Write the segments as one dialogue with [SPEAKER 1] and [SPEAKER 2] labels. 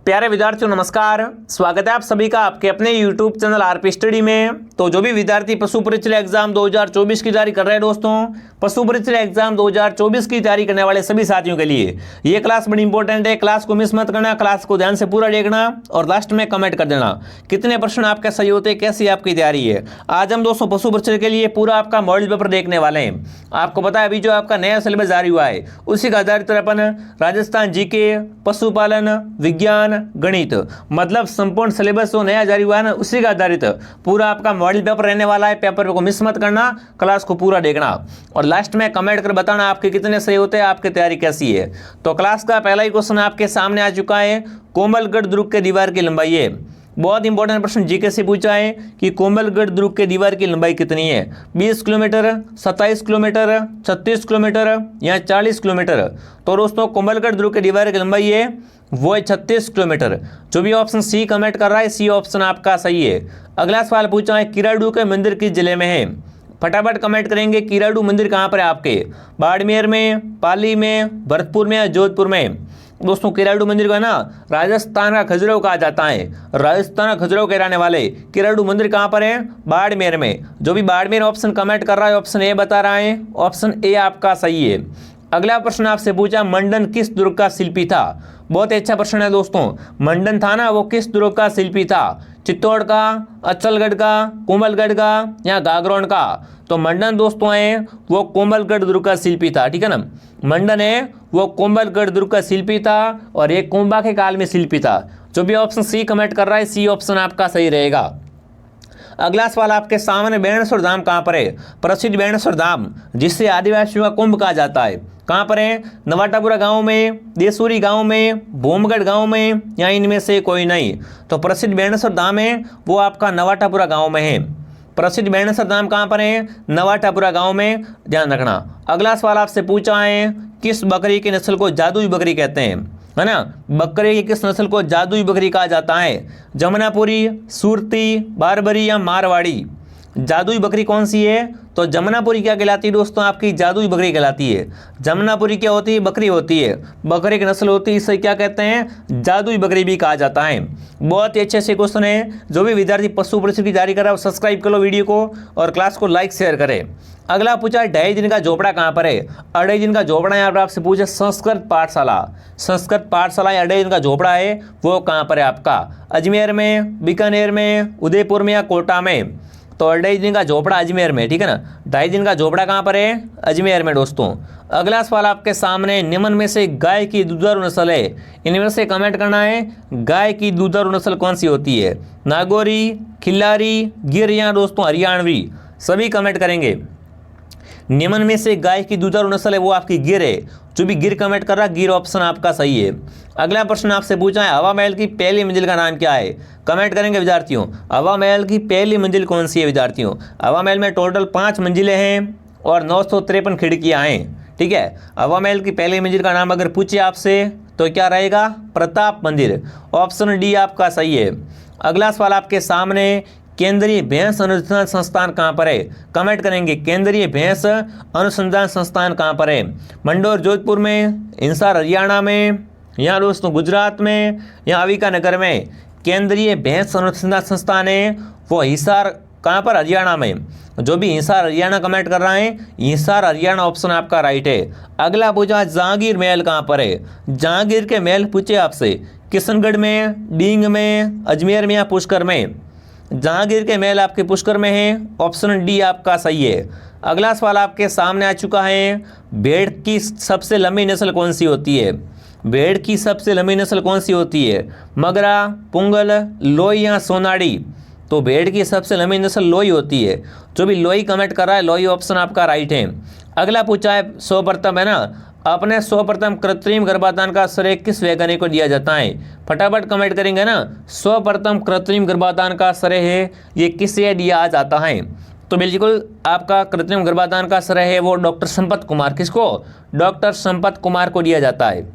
[SPEAKER 1] प्यारे विद्यार्थियों नमस्कार, स्वागत है आप सभी का आपके अपने YouTube चैनल आरपी स्टडी में। तो जो भी विद्यार्थी पशु परिचय एग्जाम 2024 की तैयारी कर रहे हैं दोस्तों, पशु परिचय एग्जाम 2024 की तैयारी करने वाले सभी साथियों के लिए ये क्लास बड़ी इंपॉर्टेंट है। क्लास को मिस मत करना, क्लास को ध्यान से पूरा देखना और लास्ट में कमेंट कर देना कितने प्रश्न आपके सही होते हैं, कैसी आपकी तैयारी है। आज हम दोस्तों पशु परिचय के लिए पूरा आपका मॉडल पेपर देखने वाले हैं। आपको पता है अभी जो आपका नया सिलेबस जारी हुआ है उसी का आधारित अपन राजस्थान जीके, पशुपालन, विज्ञान, गणित मतलब संपूर्ण सिलेबस जो नया जारी हुआ है ना उसी का आधारित पूरा आपका मॉडल पेपर रहने वाला है। पेपर को मिस मत करना, क्लास को पूरा देखना और लास्ट में कमेंट कर बताना आपके कितने सही होते हैं, आपकी तैयारी कैसी है। तो क्लास का पहला ही क्वेश्चन आपके सामने आ चुका है। कोमलगढ़ दुर्ग के दीवार की लंबाई है। बहुत इंपॉर्टेंट प्रश्न जीके से पूछा है कि कोमलगढ़ दुर्ग के दीवार की लंबाई कितनी है। 20 किलोमीटर, 27 किलोमीटर, 36 किलोमीटर या 40 किलोमीटर। तो दोस्तों कोमलगढ़ दुर्ग के दीवार की लंबाई है वो है 36 किलोमीटर। जो भी ऑप्शन सी कमेंट कर रहा है सी ऑप्शन आपका सही है। अगला सवाल पूछा है किराडू के मंदिर किस जिले में है। फटाफट कमेंट करेंगे किराडू मंदिर कहाँ पर है आपके, बाड़मेर में, पाली में, भरतपुर में या जोधपुर में। दोस्तों किराडू मंदिर को है ना राजस्थान का खजुराहो कहा जाता है। राजस्थान का खजुराहो के रहने वाले किराडू मंदिर कहाँ पर है, बाड़मेर में। जो भी बाड़मेर ऑप्शन कमेंट कर रहा है ऑप्शन ए बता रहा है, ऑप्शन ए आपका सही है। अगला प्रश्न आपसे पूछा मंडन किस दुर्ग का शिल्पी था। बहुत अच्छा प्रश्न है दोस्तों। मंडन था ना वो किस दुर्ग का शिल्पी था, चित्तौड़ का, अचलगढ़ का, कोमलगढ़ का या गागरोन का। तो मंडन दोस्तों है वो कोमलगढ़ दुर्ग का शिल्पी था, ठीक है ना। मंडन है वो कोमलगढ़ दुर्ग का शिल्पी था और एक कुंभा के काल में शिल्पी था। जो भी ऑप्शन सी कमेंट कर रहा है सी ऑप्शन आपका सही रहेगा। अगला सवाल आपके सामने बेणेश्वर धाम कहाँ पर है। प्रसिद्ध बेणेश्वर धाम जिससे आदिवासियों का कुंभ कहा जाता है कहाँ पर है, नवाटापुरा गांव में, देसूरी गांव में, भूमगढ़ गांव में या इनमें से कोई नहीं। तो प्रसिद्ध बेणेश्वर धाम है वो आपका नवाटापुरा गांव में है। प्रसिद्ध बेणेश्वर धाम कहाँ पर है, नवाटापुरा गांव में, ध्यान रखना। अगला सवाल आपसे पूछा है किस बकरी की नस्ल को जादुई बकरी कहते हैं, है ना। बकरे की किस नस्ल को जादुई बकरी कहा जाता है, जमुनापुरी, सुरती, बारबरी या मारवाड़ी। जादुई बकरी कौन सी है, तो जमुनापुरी क्या कहलाती है दोस्तों, आपकी जादुई बकरी कहलाती है। जमुनापुरी क्या होती है, बकरी होती है, बकरे की नस्ल होती है, इसे क्या कहते हैं, जादुई बकरी भी कहा जाता है। बहुत ही अच्छे से क्वेश्चन है। जो भी विद्यार्थी पशु परिचय की तैयारी कर रहा है वो सब्सक्राइब कर लो वीडियो को और क्लास को लाइक शेयर करें। अगला पूछा है 2.5 दिन का झोपड़ा कहाँ पर है। 2.5 दिन का झोपड़ा यहाँ पर आपसे पूछा संस्कृत पाठशाला। संस्कृत पाठशाला या 2.5 दिन का झोपड़ा है वो कहाँ पर है आपका, अजमेर में, बीकानेर में, उदयपुर में या कोटा में। तो 2.5 दिन का झोपड़ा अजमेर में, ठीक है ना। 2.5 दिन का झोपड़ा कहाँ पर है, अजमेर में दोस्तों। अगला सवाल आपके सामने निम्न में से गाय की दुधारू नस्ल है। इनमें से कमेंट करना है गाय की दुधारू नस्ल कौन सी होती है, नागौरी, खिल्लारी, गिर या दोस्तों हरियाणवी। सभी कमेंट करेंगे। निम्न में से गाय की दुधारू नस्ल है वो आपकी गिर है। जो भी गिर कमेंट कर रहा गिर ऑप्शन आपका सही है। अगला प्रश्न आपसे पूछा है हवा महल की पहली मंजिल का नाम क्या है। कमेंट करेंगे विद्यार्थियों हवा महल की पहली मंजिल कौन सी है। विद्यार्थियों हवा महल में टोटल 5 मंजिलें हैं और 953 खिड़कियां हैं, ठीक है। हवा महल की पहली मंजिल का नाम अगर पूछे आपसे तो क्या रहेगा, प्रताप मंदिर। ऑप्शन डी आपका सही है। अगला सवाल आपके सामने केंद्रीय भैंस अनुसंधान संस्थान कहाँ पर है। कमेंट करेंगे केंद्रीय भैंस अनुसंधान संस्थान कहाँ पर है, मंडोर जोधपुर में, हिसार हरियाणा में या दोस्तों गुजरात में या अविकानगर में। केंद्रीय भैंस अनुसंधान संस्थान है वो हिसार कहाँ पर, हरियाणा में। जो भी हिसार हरियाणा कमेंट कर रहा है हिसार हरियाणा ऑप्शन आपका राइट है। अगला पूछा जहांगीर महल कहाँ पर है। जहांगीर के महल पूछे आपसे किशनगढ़ में, डींग में, अजमेर में या पुष्कर में। जहांगीर के महल आपके पुष्कर में है, ऑप्शन डी आपका सही है। अगला सवाल आपके सामने आ चुका है भेड़ की सबसे लंबी नस्ल कौन सी होती है। भेड़ की सबसे लंबी नस्ल कौन सी होती है, मगरा, पुंगल, लोई या सोनाड़ी। तो भेड़ की सबसे लंबी नस्ल लोई होती है। जो भी लोई कमेंट कर रहा है लोई ऑप्शन आपका राइट है। अगला पूछा है सर्वप्रथम है ना अपने सर्वप्रथम कृत्रिम गर्भाधान का श्रेय किस वैज्ञानिक को दिया जाता है। फटाफट कमेंट करेंगे ना सर्वप्रथम कृत्रिम गर्भाधान का श्रेय है ये किसे दिया जाता है। तो बिल्कुल आपका कृत्रिम गर्भाधान का श्रेय है वो डॉक्टर संपत कुमार, किसको, डॉक्टर संपत कुमार को दिया जाता है।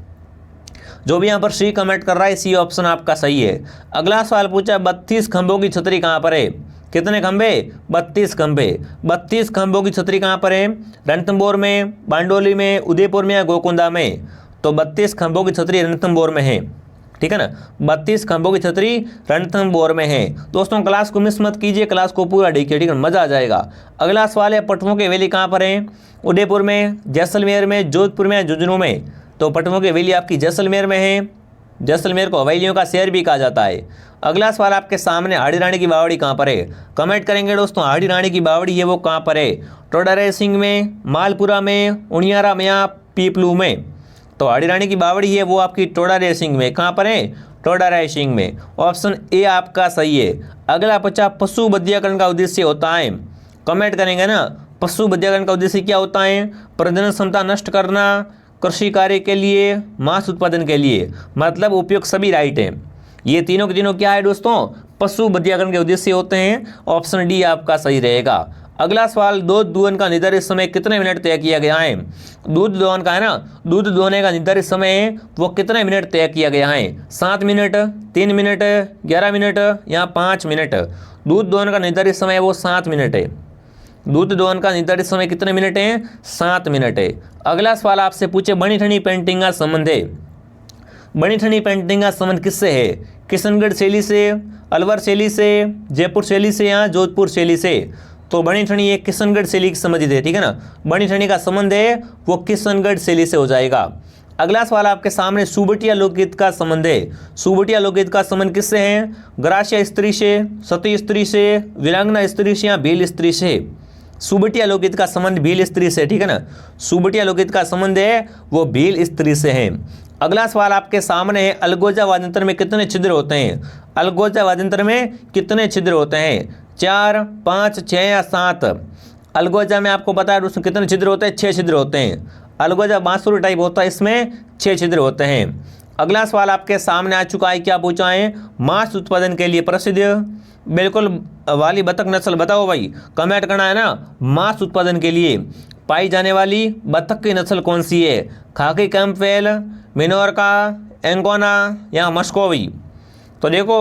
[SPEAKER 1] जो भी यहाँ पर सी कमेंट कर रहा है सी ऑप्शन आपका सही है। अगला सवाल पूछा 32 खंभों की छतरी कहाँ पर है। कितने खंभे, 32 खंभे। 32 खंभों की छतरी कहाँ पर है, रणथंभौर में, बांडोली में, उदयपुर में या गोकुंदा में। तो 32 खंभों की छतरी रणथंभौर में है। ठीक है ना। 32 खंभों की छतरी रणथंभौर में है। दोस्तों क्लास को मिस मत कीजिए, क्लास को पूरा देखिए, ठीक है, मजा आ जाएगा। अगला सवाल है पटवों की हवेली कहाँ पर है? उदयपुर में, जैसलमेर में, जोधपुर में, झुंझुनू में। तो पटवों की हवेली आपकी जैसलमेर में है। जैसलमेर को हवेलियों का शहर भी कहा जाता है। अगला सवाल आपके सामने, हाड़ी रानी की बावड़ी कहाँ पर है? कमेंट करेंगे दोस्तों, हाड़ी रानी की बावड़ी है वो कहाँ पर है? टोडाराय सिंह में, मालपुरा में, उनियारा में या पीपलू में? तो हाड़ी रानी की बावड़ी है वो आपकी टोडाराय सिंह में। कहाँ पर है? टोडाराय सिंह में। ऑप्शन ए आपका सही है। अगला बच्चा, पशु बधियाकरण का उद्देश्य होता है। कमेंट करेंगे ना, पशु बधियाकरण का उद्देश्य क्या होता है? प्रजनन क्षमता नष्ट करना, कृषि कार्य के लिए, मांस उत्पादन के लिए। मतलब उपयुक्त सभी राइट हैं। ये तीनों के तीनों क्या है दोस्तों? पशु बधियाकरण के उद्देश्य होते हैं। ऑप्शन डी आपका सही रहेगा। अगला सवाल, दूध दुहन का निर्धारित समय कितने मिनट तय किया गया है? दूध दोहन का है ना, दूध दोहने का निर्धारित समय वो कितने मिनट तय किया गया है? 7 मिनट, 3 मिनट, 11 मिनट या 5 मिनट? दूध दोहन का निर्धारित समय वो 7 मिनट है। दूध दोहन का निर्धारित समय कितने मिनट है? 7 मिनट है। अगला सवाल आपसे पूछे, बनी ठनी पेंटिंग का संबंध है। बनी ठनी पेंटिंग का संबंध किससे है? किशनगढ़ शैली से, अलवर शैली से, जयपुर शैली से या जोधपुर शैली से? तो बनी ठनी एक किशनगढ़ शैली की संबंधित है, ठीक है ना। बनी ठनी का संबंध है वो किशनगढ़ शैली से हो जाएगा। अगला सवाल आपके सामने, सुबटिया लोकगीत का संबंध है। सुबटिया लोकगीत का संबंध किससे है? ग्रास्य स्त्री से, सती स्त्री से, वीरांगना स्त्री से या भील स्त्री से? सुबटिया लोकगीत का संबंध भील स्त्री से, ठीक है ना। सुबटिया लोकगीत का संबंध है वो भील स्त्री से है। अगला सवाल आपके सामने है, अलगोजा वाद्यंत्र में कितने छिद्र होते हैं? अलगोजा वाद्यंत्र में कितने छिद्र होते हैं? 4, 5, 6 या 7? अलगोजा में आपको पता है दोस्तों कितने छिद्र होते हैं? 6 छिद्र होते हैं। अलगोजा बांसुरी टाइप होता है, इसमें 6 छिद्र होते हैं। अगला सवाल आपके सामने आ चुका है, क्या पूछा है? मांस उत्पादन के लिए प्रसिद्ध बिल्कुल वाली बतख नस्ल बताओ भाई, कमेंट करना है ना। मांस उत्पादन के लिए पाई जाने वाली बतख की नस्ल कौन सी है? खाकी कैंपवेल, मिनोरका, एंकोना या मस्कोवी? तो देखो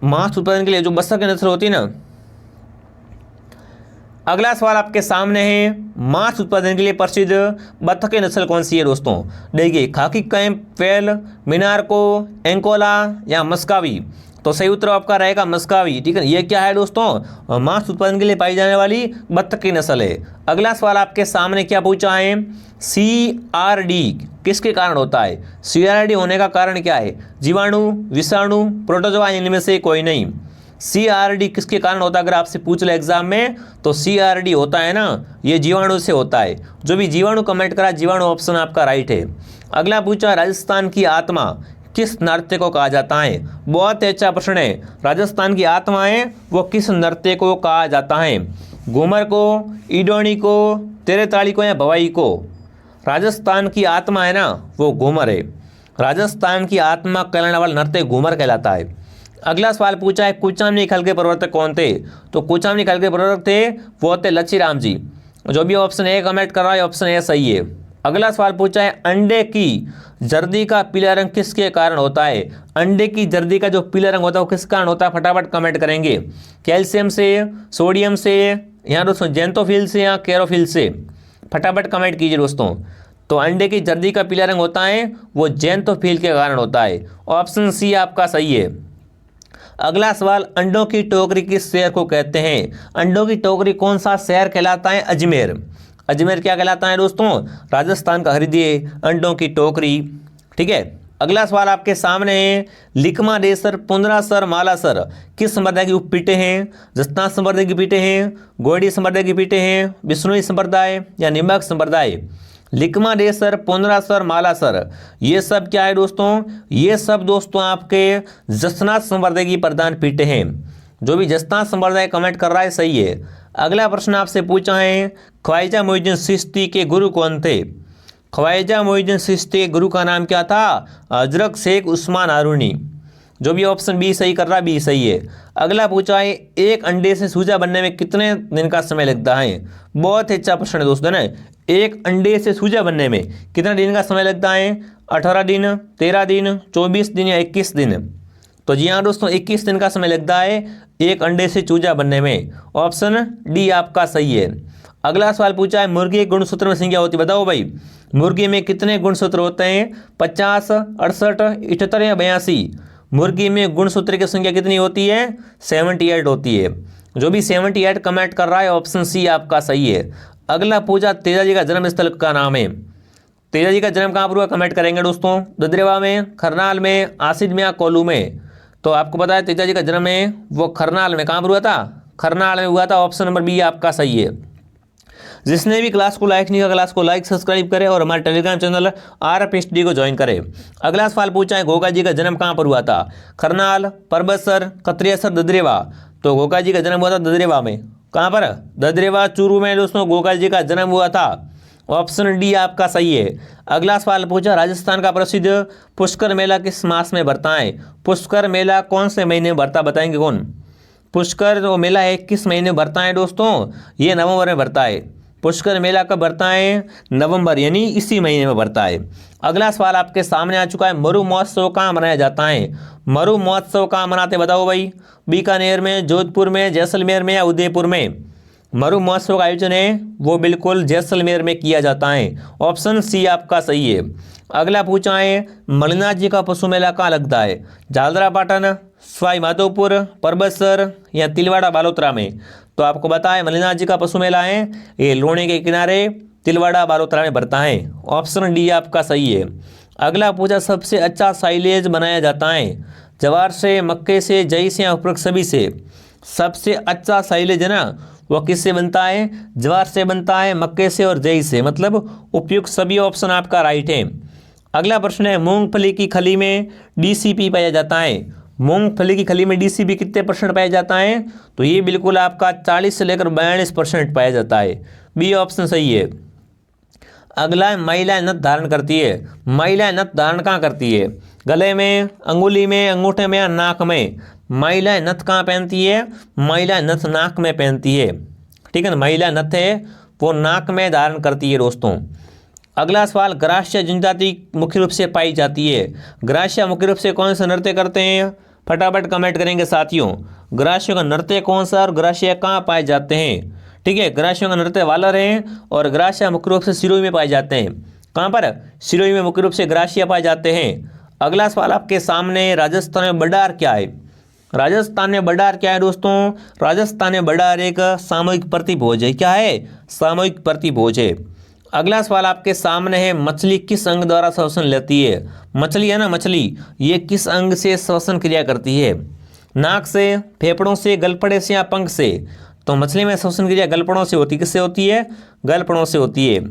[SPEAKER 1] मांस उत्पादन के लिए जो बतख की नस्ल होती है ना। अगला सवाल आपके सामने है, मांस उत्पादन के लिए प्रसिद्ध बतख की नस्ल कौन सी है दोस्तों? देखिए, खाकी कैंपवेल, मिनारको, एंकोला या मस्कावी? तो सही उत्तर आपका रहेगा मस्कावी, ठीक है। ये क्या है दोस्तों? मांस उत्पादन के लिए पाई जाने वाली बतख की नस्ल है। अगला सवाल आपके सामने क्या पूछा है? CRD किसके कारण होता है? CRD होने का कारण क्या है? जीवाणु, विषाणु, प्रोटोजोआ, इनमें से कोई नहीं। CRD किसके कारण होता है अगर आपसे पूछ ले एग्जाम में? तो CRD होता है ना, ये जीवाणु से होता है। जो भी जीवाणु कमेंट करा, जीवाणु ऑप्शन आपका राइट है। अगला पूछा, राजस्थान की आत्मा किस नृत्य को कहा जाता है? बहुत अच्छा प्रश्न है। राजस्थान की आत्मा है वो किस नृत्य को कहा जाता है? घूमर को, ईडोनी को, तेरेताली को या भवाई को? राजस्थान की आत्मा है ना वो घूमर है। राजस्थान की आत्मा कहलाने वाला नृत्य घूमर कहलाता है। अगला सवाल पूछा है, कुचामनी खल के प्रवर्तक कौन थे? तो कुचामनी खल के प्रवर्तक थे वो थे लच्छीराम जी। जो भी ऑप्शन ए कमेंट कर रहा है ऑप्शन ए सही है। अगला सवाल पूछा है, अंडे की जर्दी का पीला रंग किसके कारण होता है? अंडे की जर्दी का जो पीला रंग होता है वो किस कारण होता है? फटाफट कमेंट करेंगे। कैल्शियम से, सोडियम से, यहाँ दोस्तों जेंथोफिल से या कैरोफिल से? फटाफट कमेंट कीजिए दोस्तों। तो अंडे की जर्दी का पीला रंग होता है वो जेंथोफिल के कारण होता है। ऑप्शन सी आपका सही है। अगला सवाल, अंडों की टोकरी किस शहर को कहते हैं? अंडों की टोकरी कौन सा शहर कहलाता है? अजमेर। अजमेर क्या कहलाता है दोस्तों? राजस्थान का हृदय, अंडों की टोकरी, ठीक है। अगला सवाल आपके सामने है, लिकमा देसर, पुंदरासर, मालासर किस संप्रदाय की उपपीठे हैं? जस्ता संप्रदाय की पीठे हैं, गोडी संप्रदाय की पीठे हैं, बिश्नोई संप्रदाय या निम्बक संप्रदाय? लिकमा देसर, पुंदरासर, मालासर ये सब क्या है दोस्तों? ये सब दोस्तों आपके जसनाथ संप्रदाय की प्रधान पीठे हैं। जो भी जसनाथ संप्रदाय कमेंट कर रहा है सही है। अगला प्रश्न आपसे पूछा है, ख्वाजा मोइनुद्दीन चिश्ती के गुरु कौन थे? ख्वाजा मोइनुद्दीन चिश्ती के गुरु का नाम क्या था? हजरत शेख उस्मान हारूनी। जो भी ऑप्शन बी सही कर रहा है बी सही है। अगला पूछा है, एक अंडे से चूजा बनने में कितने दिन का समय लगता है? बहुत अच्छा प्रश्न है दोस्तों ना। एक अंडे से चूजा बनने में कितने दिन का समय लगता है? 18 दिन, 13 दिन, 24 दिन या 21 दिन? तो जी हाँ दोस्तों 21 दिन का समय लगता है एक अंडे से चूजा बनने में। ऑप्शन डी आपका सही है। अगला सवाल पूछा है मुर्गी के गुणसूत्र में संख्या होती है, बताओ भाई मुर्गी में कितने गुणसूत्र होते हैं, 50, 68, 78 या 82। मुर्गी में गुणसूत्र की संख्या कितनी होती है, 78 होती है। जो भी 78 कमेंट कर रहा है ऑप्शन सी आपका सही है। अगला पूछा तेजा जी का जन्म स्थल का नाम है। तेजा जी का जन्म कहाँ पर हुआ, कमेंट करेंगे दोस्तों। ददरेवा में, खरनाल में, आसिड में या कोल्लू में। तो आपको पता है तेजा जी का जन्म है वो खरनाल में, कहाँ पर हुआ था, खरनाल में हुआ था। ऑप्शन नंबर बी आपका सही है। जिसने भी क्लास को लाइक नहीं किया क्लास को लाइक सब्सक्राइब करें और हमारे टेलीग्राम चैनल RPSTD को ज्वाइन करें। अगला सवाल पूछा है गोगा जी का जन्म कहाँ पर हुआ था, खरनाल, परबतसर, कतरियासर, ददरेवा। तो गोगा जी का जन्म हुआ था ददरेवा में, कहाँ पर, ददरेवा चूरू में दोस्तों गोगा जी का जन्म हुआ था। ऑप्शन डी आपका सही है। अगला सवाल पूछा राजस्थान का प्रसिद्ध पुष्कर मेला किस मास में भरता है। पुष्कर मेला कौन से महीने में भरता, बताएंगे कौन। पुष्कर जो मेला है किस महीने में भरता है दोस्तों, ये नवंबर में भरता है। पुष्कर मेला कब भरता है, नवंबर, यानी इसी महीने में भरता है। अगला सवाल आपके सामने आ चुका है मरु महोत्सव कहाँ मनाया जाता है। मरु महोत्सव कहाँ मनाते बताओ भाई, बीकानेर में, जोधपुर में, जैसलमेर में या उदयपुर में। मरु महोत्सव का आयोजन है वो बिल्कुल जैसलमेर में किया जाता है। ऑप्शन सी आपका सही है। अगला पूछा है मलिनाथ जी का पशु मेला कहाँ लगता है, झालरापाटन, सवाई माधोपुर, परबतसर या तिलवाड़ा बालोतरा में। तो आपको पता है मलिनाथ जी का पशु मेला है ये लोणे के किनारे तिलवाड़ा बालोतरा में भरता है। ऑप्शन डी आपका सही है। अगला पूछा सबसे अच्छा साइलेज बनाया जाता है, जवार से, मक्के से, जई से या उपरोक्त सभी से। सबसे अच्छा साइलेज है ना वो किससे बनता है, जवार से बनता है, मक्के से और जई से, मतलब उपयुक्त सभी ऑप्शन आपका राइट है। अगला प्रश्न है मूंगफली की खली में DCP पाया जाता है। मूंगफली की खली में DCP कितने % पाया जाता है, तो ये बिल्कुल आपका 40 से लेकर 42% पाया जाता है। बी ऑप्शन सही है। अगला महिलाएं नथ धारण करती है। महिलाएं नथ धारण कहाँ करती है, गले में, अंगुली में, अंगूठे में या नाक में। महिलाएं नथ कहाँ पहनती है, महिलाएं नथ नाक में पहनती है, ठीक है ना। महिला नथ है वो नाक में धारण करती है दोस्तों। अगला सवाल ग्रास्य जनजाति मुख्य रूप से पाई जाती है। ग्रास्य मुख्य रूप से कौन सा नृत्य करते हैं, फटाफट कमेंट करेंगे साथियों। ग्रास्य का नृत्य कौन सा और ग्रास्य कहाँ पाए जाते हैं, ठीक है। ग्रास्य का नृत्य वालर है और ग्रास्य मुख्य रूप से सिरोही में पाए जाते हैं। कहाँ पर, सिरोही में मुख्य रूप से ग्रास्य पाए जाते हैं। अगला सवाल आपके सामने राजस्थान में बडार क्या है। राजस्थान में बडार क्या है दोस्तों, राजस्थान में बडार एक सामूहिक प्रतिभोज है। क्या है, सामूहिक प्रतिभोज है। अगला सवाल आपके सामने है मछली किस अंग द्वारा श्वसन लेती है। मछली है ना, मछली ये किस अंग से श्वसन क्रिया करती है, नाक से, फेफड़ों से, गलफड़े से या पंख से। तो मछली में श्वसन क्रिया गलफड़ों से होती है, किससे होती है, गलफड़ों से होती है।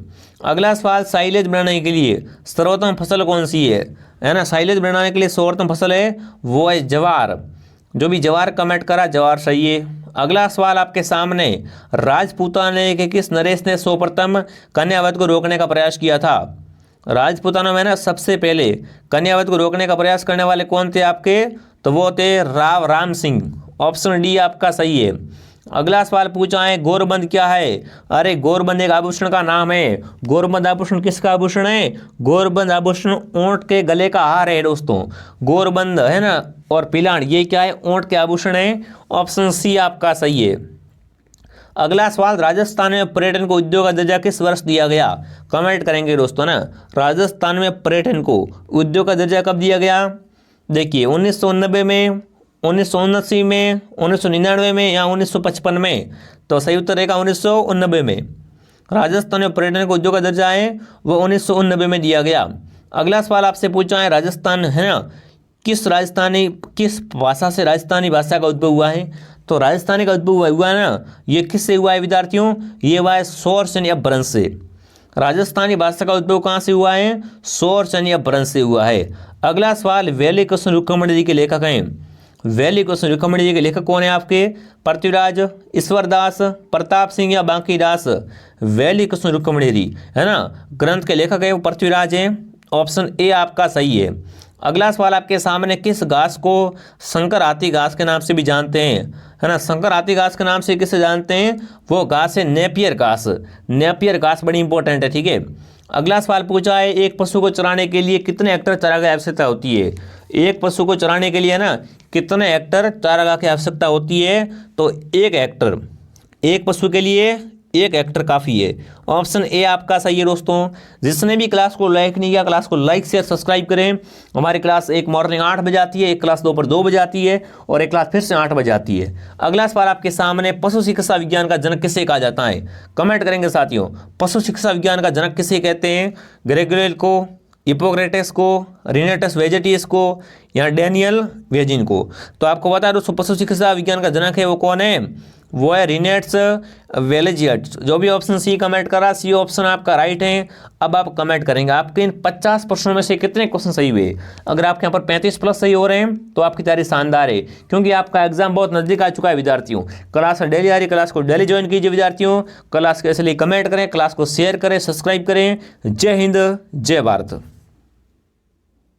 [SPEAKER 1] अगला सवाल साइलेज बनाने के लिए सर्वोत्तम फसल कौन सी है ना। साइलेज बनाने के लिए सर्वोत्तम फसल है वो है जवार। जो भी जवार कमेंट करा जवार सही है। अगला सवाल आपके सामने राजपूताना के किस नरेश ने सर्वप्रथम कन्यावध को रोकने का प्रयास किया था। राजपूताना में ना सबसे पहले कन्यावध को रोकने का प्रयास करने वाले कौन थे आपके, तो वो थे राव राम सिंह। ऑप्शन डी आपका सही है। अगला सवाल पूछा है गोरबंद क्या है। अरे गोरबंद एक आभूषण का नाम है। गोरबंद आभूषण किसका आभूषण है, गोरबंद आभूषण ऊंट के गले का हार है दोस्तों। गोरबंद है ना और पिलान ये क्या है, ऊंट के आभूषण है। ऑप्शन सी आपका सही है। अगला सवाल राजस्थान में पर्यटन को उद्योग का दर्जा किस वर्ष दिया गया, कमेंट करेंगे दोस्तों ना। राजस्थान में पर्यटन को उद्योग का दर्जा कब दिया गया, देखिए 1990 में, 1979 में, 1999 में या 1955 में। तो सही उत्तर रहेगा 1990 में। राजस्थान में पर्यटन को उद्योग का दर्जा है वो 1990 में दिया गया। अगला सवाल आपसे पूछा है राजस्थान है ना किस भाषा से राजस्थानी भाषा का उद्भव हुआ है। तो राजस्थानी का उद्भव हुआ है ना, ये किससे हुआ है विद्यार्थियों, ये हुआ है सौर या अपभ्रंश से। राजस्थानी भाषा का उद्भव कहाँ से हुआ है, सौर या अपभ्रंश से हुआ है। अगला सवाल वैली कृष्ण रुक्मणी जी के लेखक हैं। वैली कृष्ण रुक्मणी जी के लेखक कौन है आपके, पृथ्वीराज, ईश्वरदास, प्रताप सिंह या बांकीदास। वैली कृष्ण रुक्मणी जी है ना ग्रंथ के लेखक है वो पृथ्वीराज हैं। ऑप्शन ए आपका सही है। अगला सवाल आपके सामने किस घास को शंकर हाथी घास के नाम से भी जानते हैं, है ना। शंकर हाथी घास के नाम से किसे जानते हैं, वो घास है नेपियर घास। नेपियर घास बड़ी इंपॉर्टेंट है, ठीक है। अगला सवाल पूछा है एक पशु को चराने के लिए कितने हेक्टर चारागाह की आवश्यकता होती है। एक पशु को चराने के लिए ना कितने हेक्टर चारागाह की आवश्यकता होती है, तो 1 हेक्टर। एक पशु के लिए एक एक्टर काफ़ी है। ऑप्शन ए आपका सही है दोस्तों। जिसने भी क्लास को लाइक नहीं किया, क्लास को लाइक शेयर सब्सक्राइब करें। हमारी क्लास एक मॉर्निंग 8 बजे आती है, एक क्लास दोपहर 2 बजे आती है और एक क्लास फिर से 8 बजे आती है। अगला सवाल आपके सामने, पशु चिकित्सा विज्ञान का जनक किसे कहा जाता है? कमेंट करेंगे साथियों। पशु चिकित्सा विज्ञान का जनक किसे कहते हैं? ग्रेगोरियल को, हिप्पोक्रेटस को, रिनेटस वेजेटियस को या डेनियल वेजिन को? तो आपको बता दो पशु चिकित्सा विज्ञान का जनक है वो कौन है? वो है रिनेट्स वेलेजियट। जो भी ऑप्शन सी कमेंट करा, सी ऑप्शन आपका राइट है। अब आप कमेंट करेंगे आपके इन 50 प्रश्नों में से कितने क्वेश्चन सही हुए। अगर आपके यहाँ पर 35 प्लस सही हो रहे हैं तो आपकी तैयारी शानदार है, क्योंकि आपका एग्जाम बहुत नजदीक आ चुका है विद्यार्थियों। क्लास डेली आ रही, क्लास को डेली ज्वाइन कीजिए विद्यार्थियों। क्लास के इसलिए कमेंट करें, क्लास को शेयर करें, सब्सक्राइब करें। जय हिंद, जय भारत।